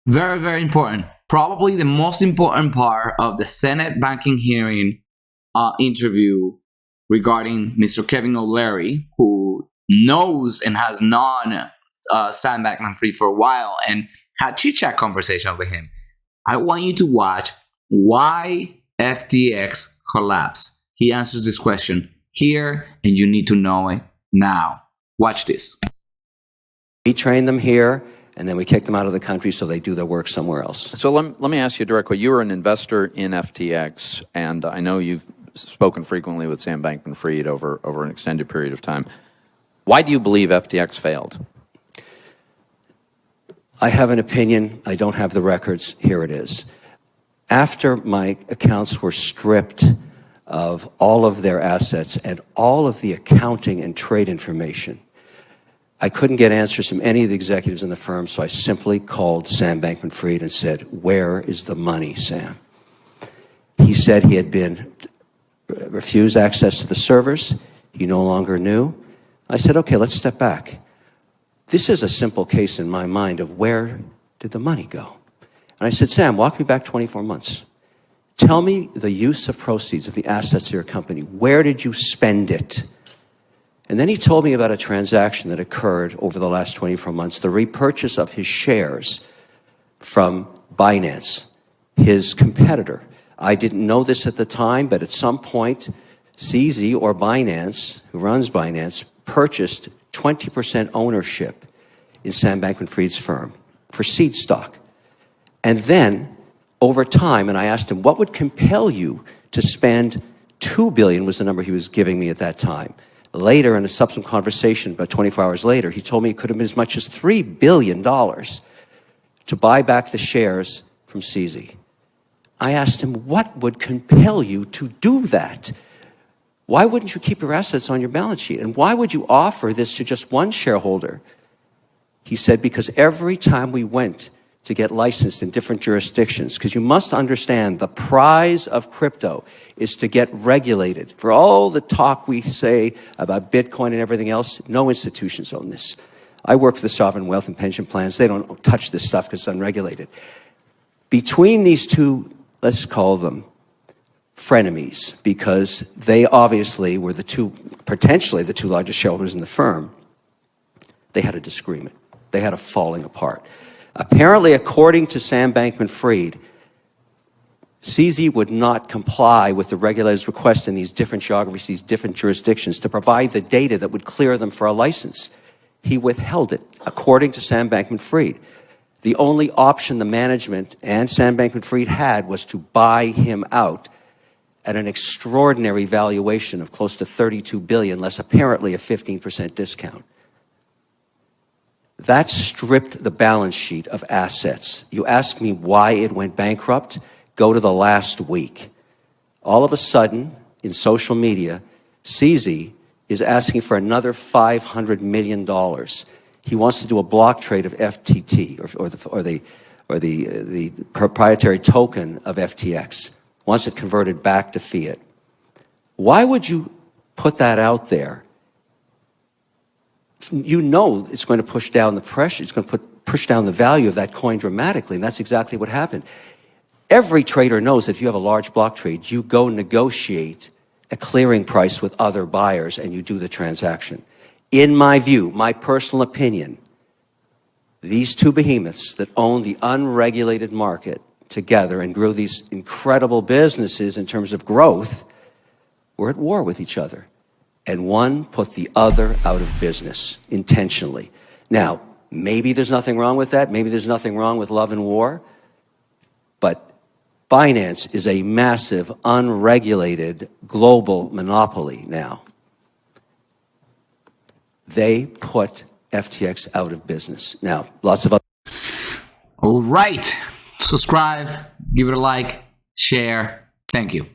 Very, very important. Probably the most important part of the Senate banking hearing interview regarding Mr. Kevin O'Leary, who knows and has known Sam Bankman-Fried for a while and had chit-chat conversation with him. I want you to watch why FTX collapsed. He answers this question here, and you need to know it now. Watch this. We train them here, and then we kick them out of the country so they do their work somewhere else. So let me ask you directly. You were an investor in FTX, and I know you've spoken frequently with Sam Bankman-Fried over an extended period of time. Why do you believe FTX failed? I have an opinion. I don't have the records. Here it is. After my accounts were stripped of all of their assets and all of the accounting and trade information, I couldn't get answers from any of the executives in the firm, so I simply called Sam Bankman-Fried and said, "Where is the money, Sam?" He said he had been refused access to the servers. He no longer knew. I said, "Okay, let's step back. This is a simple case in my mind of where did the money go?" And I said, "Sam, walk me back 24 months. Tell me the use of proceeds of the assets of your company. Where did you spend it?" And then he told me about a transaction that occurred over the last 24 months, the repurchase of his shares from Binance, his competitor. I didn't know this at the time, but at some point, CZ or Binance, who runs Binance, purchased 20% ownership in Sam Bankman-Fried's firm for seed stock. And then, over time, and I asked him, what would compel you to spend $2 billion was the number he was giving me at that time. Later, in a subsequent conversation, about 24 hours later, he told me it could have been as much as $3 billion to buy back the shares from CZ. I asked him, what would compel you to do that? Why wouldn't you keep your assets on your balance sheet? And why would you offer this to just one shareholder? He said, because every time we went to get licensed in different jurisdictions, because you must understand the prize of crypto is to get regulated. For all the talk we say about Bitcoin and everything else, no institutions own this. I work for the sovereign wealth and pension plans. They don't touch this stuff because it's unregulated. Between these two, let's call them frenemies, because they obviously were potentially the two largest shareholders in the firm, they had a disagreement. They had a falling apart. Apparently, according to Sam Bankman-Fried, CZ would not comply with the regulators' request in these different geographies, these different jurisdictions, to provide the data that would clear them for a license. He withheld it, according to Sam Bankman-Fried. The only option the management and Sam Bankman-Fried had was to buy him out at an extraordinary valuation of close to $32 billion, less apparently a 15% discount. That stripped the balance sheet of assets. You ask me why it went bankrupt? Go to the last week. All of a sudden, in social media, CZ is asking for another $500 million. He wants to do a block trade of FTT, or the proprietary token of FTX. Wants it converted back to fiat. Why would you put that out there? You know it's going to push down the pressure. It's going to push down the value of that coin dramatically, and that's exactly what happened. Every trader knows that if you have a large block trade, you go negotiate a clearing price with other buyers and you do the transaction. In my view, my personal opinion, these two behemoths that own the unregulated market together and grew these incredible businesses in terms of growth were at war with each other. And one put the other out of business intentionally. Now, maybe there's nothing wrong with that. Maybe there's nothing wrong with love and war. But Binance is a massive, unregulated global monopoly now. They put FTX out of business. Now, lots of other... All right. Subscribe, give it a like, share. Thank you.